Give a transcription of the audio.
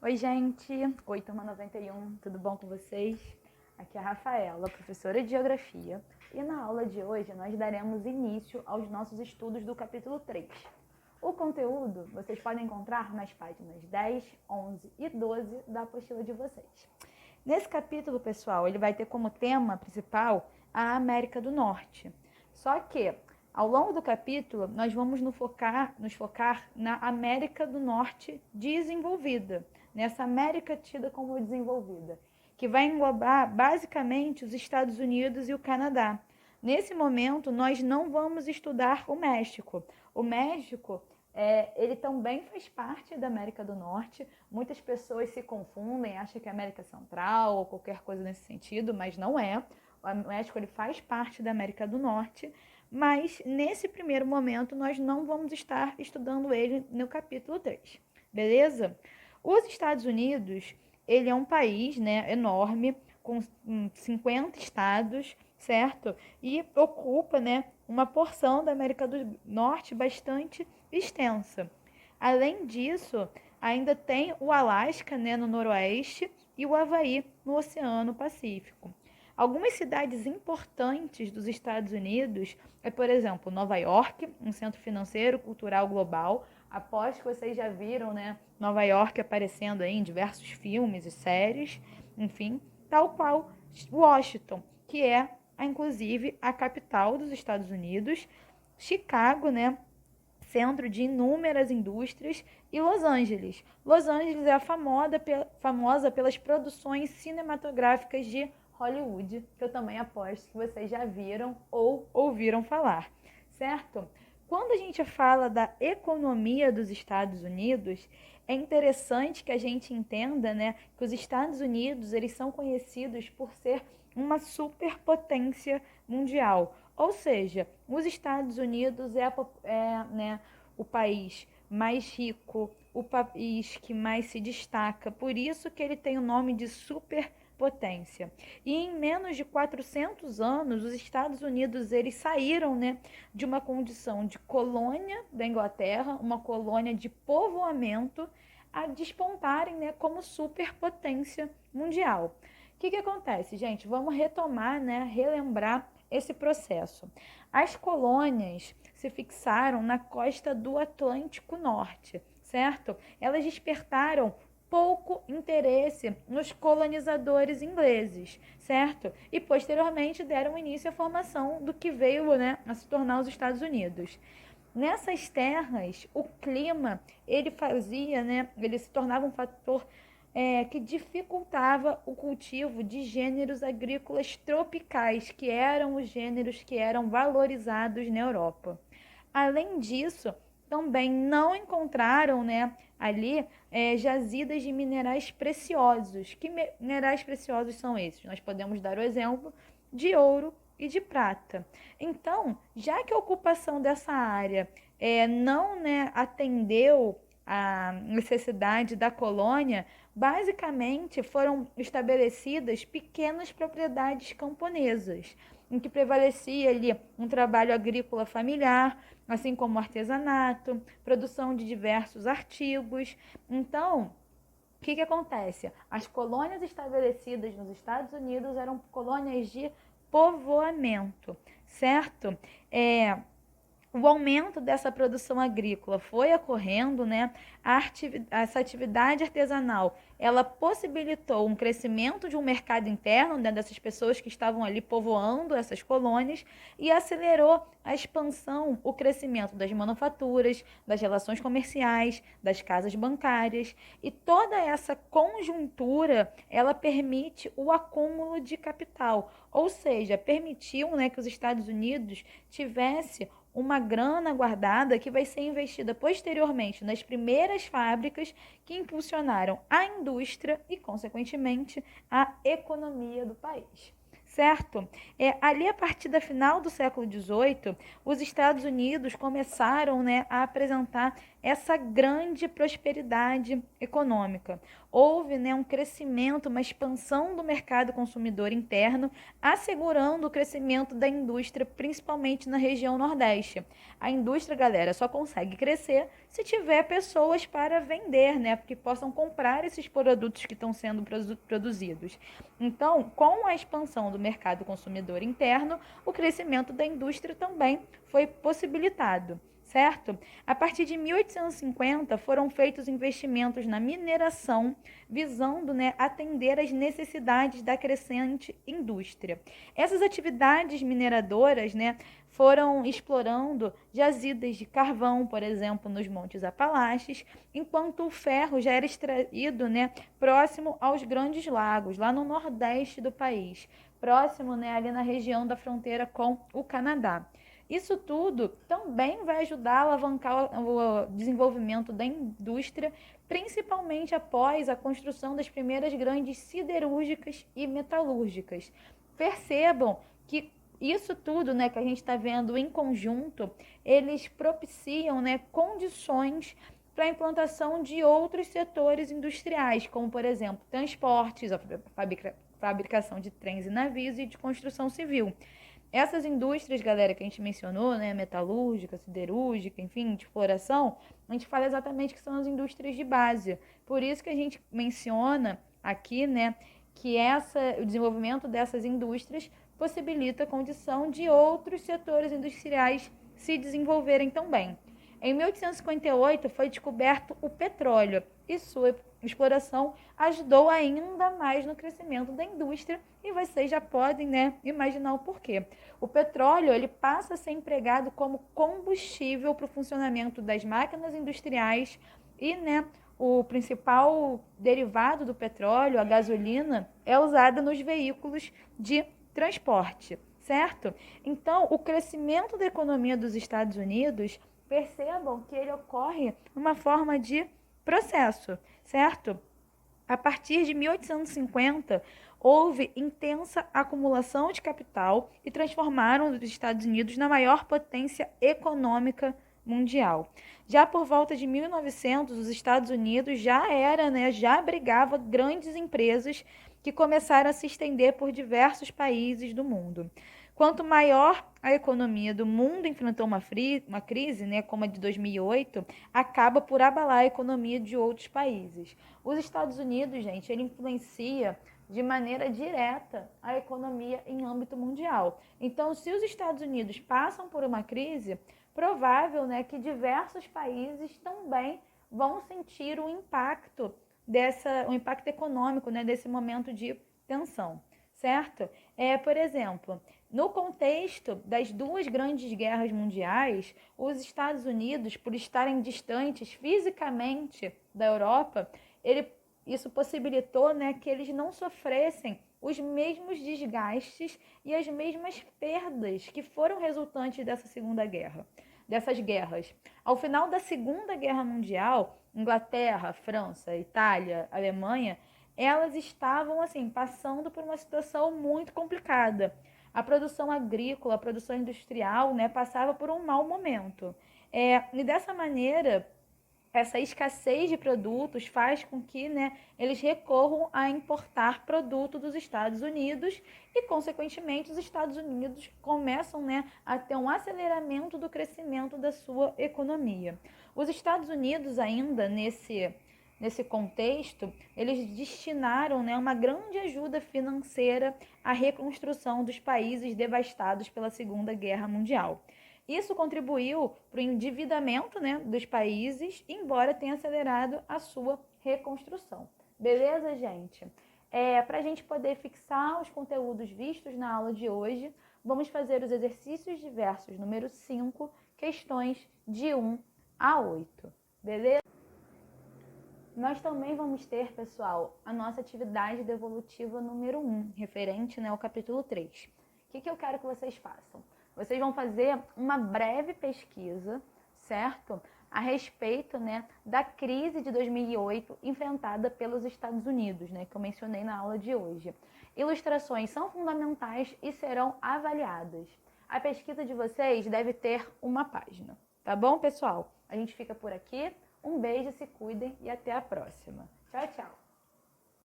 Oi, gente! Oi, turma 91, tudo bom com vocês? Aqui é a Rafaela, professora de Geografia, e na aula de hoje nós daremos início aos nossos estudos do capítulo 3. O conteúdo vocês podem encontrar nas páginas 10, 11 e 12 da apostila de vocês. Nesse capítulo, pessoal, ele vai ter como tema principal a América do Norte. Só que, ao longo do capítulo, nós vamos nos focar na América do Norte desenvolvida, nessa América tida como desenvolvida, que vai englobar basicamente os Estados Unidos e o Canadá. Nesse momento, nós não vamos estudar o México. O México, ele também faz parte da América do Norte. Muitas pessoas se confundem, acham que é América Central ou qualquer coisa nesse sentido, mas não é. O México ele faz parte da América do Norte, mas nesse primeiro momento nós não vamos estar estudando ele no capítulo 3, beleza? Os Estados Unidos, ele é um país, né, enorme, com 50 estados, certo? E ocupa, né, uma porção da América do Norte bastante extensa. Além disso, ainda tem o Alasca, né, no noroeste, e o Havaí, no Oceano Pacífico. Algumas cidades importantes dos Estados Unidos é, por exemplo, Nova York, um centro financeiro cultural global. Aposto que vocês já viram, né, Nova York aparecendo aí em diversos filmes e séries, enfim, tal qual Washington, que é, inclusive, a capital dos Estados Unidos, Chicago, né, centro de inúmeras indústrias, e Los Angeles. Los Angeles é famosa pelas produções cinematográficas de Hollywood, que eu também aposto que vocês já viram ou ouviram falar, certo? Quando a gente fala da economia dos Estados Unidos, é interessante que a gente entenda, né, que os Estados Unidos eles são conhecidos por ser uma superpotência mundial. Ou seja, os Estados Unidos né, o país mais rico, o país que mais se destaca. Por isso que ele tem o nome de superpotência. E em menos de 400 anos, os Estados Unidos eles saíram, né, de uma condição de colônia da Inglaterra, uma colônia de povoamento, a despontarem, né, como superpotência mundial. O que acontece, gente? Vamos retomar, né, relembrar esse processo. As colônias se fixaram na costa do Atlântico Norte, certo? Elas despertaram pouco interesse nos colonizadores ingleses, certo? E posteriormente deram início à formação do que veio, né, a se tornar os Estados Unidos. Nessas terras, o clima, ele se tornava um fator que dificultava o cultivo de gêneros agrícolas tropicais, que eram os gêneros que eram valorizados na Europa. Além disso, também não encontraram, né, ali jazidas de minerais preciosos. Que minerais preciosos são esses? Nós podemos dar o exemplo de ouro e de prata. Então, já que a ocupação dessa área não, né, atendeu a necessidade da colônia, basicamente foram estabelecidas pequenas propriedades camponesas, em que prevalecia ali um trabalho agrícola familiar, assim como artesanato, produção de diversos artigos. Então, o que acontece? As colônias estabelecidas nos Estados Unidos eram colônias de povoamento, certo? O aumento dessa produção agrícola foi ocorrendo, né? Essa atividade artesanal, ela possibilitou um crescimento de um mercado interno, né, dessas pessoas que estavam ali povoando essas colônias e acelerou a expansão, o crescimento das manufaturas, das relações comerciais, das casas bancárias, e toda essa conjuntura, ela permite o acúmulo de capital, ou seja, permitiu, né, que os Estados Unidos tivesse uma grana guardada que vai ser investida posteriormente nas primeiras fábricas que impulsionaram a indústria e, consequentemente, a economia do país. Certo? Ali, a partir da final do século XVIII, os Estados Unidos começaram, né, a apresentar essa grande prosperidade econômica. Houve, né, um crescimento, uma expansão do mercado consumidor interno, assegurando o crescimento da indústria, principalmente na região Nordeste. A indústria, galera, só consegue crescer se tiver pessoas para vender, né, que possam comprar esses produtos que estão sendo produzidos. Então, com a expansão do mercado consumidor interno, o crescimento da indústria também foi possibilitado, certo? A partir de 1850 foram feitos investimentos na mineração, visando, né, atender às necessidades da crescente indústria. Essas atividades mineradoras, né, foram explorando jazidas de carvão, por exemplo, nos Montes Apalaches, enquanto o ferro já era extraído, né, próximo aos Grandes Lagos, lá no nordeste do país, próximo, né, ali na região da fronteira com o Canadá. Isso tudo também vai ajudar a alavancar o desenvolvimento da indústria, principalmente após a construção das primeiras grandes siderúrgicas e metalúrgicas. Percebam que isso tudo, né, que a gente está vendo em conjunto, eles propiciam, né, condições para a implantação de outros setores industriais, como, por exemplo, transportes, a fabricação de trens e navios e de construção civil. Essas indústrias, galera, que a gente mencionou, né, metalúrgica, siderúrgica, enfim, de exploração, a gente fala exatamente que são as indústrias de base. Por isso que a gente menciona aqui, né, que o desenvolvimento dessas indústrias possibilita a condição de outros setores industriais se desenvolverem também. Em 1858 foi descoberto o petróleo e sua exploração ajudou ainda mais no crescimento da indústria e vocês já podem, né, imaginar o porquê. O petróleo ele passa a ser empregado como combustível para o funcionamento das máquinas industriais e, né, o principal derivado do petróleo, a gasolina, é usada nos veículos de transporte, certo? Então, o crescimento da economia dos Estados Unidos, percebam que ele ocorre numa forma de processo, certo? A partir de 1850, houve intensa acumulação de capital e transformaram os Estados Unidos na maior potência econômica mundial. Já por volta de 1900, os Estados Unidos já abrigava grandes empresas que começaram a se estender por diversos países do mundo. Quanto maior a economia do mundo enfrentou uma crise, né, como a de 2008, acaba por abalar a economia de outros países. Os Estados Unidos, gente, ele influencia de maneira direta a economia em âmbito mundial. Então, se os Estados Unidos passam por uma crise, provável, né, que diversos países também vão sentir o impacto econômico, né, desse momento de tensão, certo? Por exemplo, no contexto das duas grandes guerras mundiais, os Estados Unidos, por estarem distantes fisicamente da Europa, isso possibilitou, né, que eles não sofressem os mesmos desgastes e as mesmas perdas que foram resultantes dessas guerras. Ao final da Segunda Guerra Mundial, Inglaterra, França, Itália, Alemanha, elas estavam assim passando por uma situação muito complicada. A produção agrícola, a produção industrial, né, passava por um mau momento. E dessa maneira, essa escassez de produtos faz com que, né, eles recorram a importar produto dos Estados Unidos e, consequentemente, os Estados Unidos começam, né, a ter um aceleramento do crescimento da sua economia. Os Estados Unidos ainda nesse contexto, eles destinaram, né, uma grande ajuda financeira à reconstrução dos países devastados pela Segunda Guerra Mundial. Isso contribuiu para o endividamento, né, dos países, embora tenha acelerado a sua reconstrução. Beleza, gente? Para a gente poder fixar os conteúdos vistos na aula de hoje, vamos fazer os exercícios diversos número 5, questões de 1 a 8. Beleza? Nós também vamos ter, pessoal, a nossa atividade devolutiva número 1, referente, né, ao capítulo 3. O que eu quero que vocês façam? Vocês vão fazer uma breve pesquisa, certo? A respeito, né, da crise de 2008 enfrentada pelos Estados Unidos, né, que eu mencionei na aula de hoje. Ilustrações são fundamentais e serão avaliadas. A pesquisa de vocês deve ter uma página, Tá bom, pessoal? A gente fica por aqui. Um beijo, se cuidem e até a próxima. Tchau, tchau!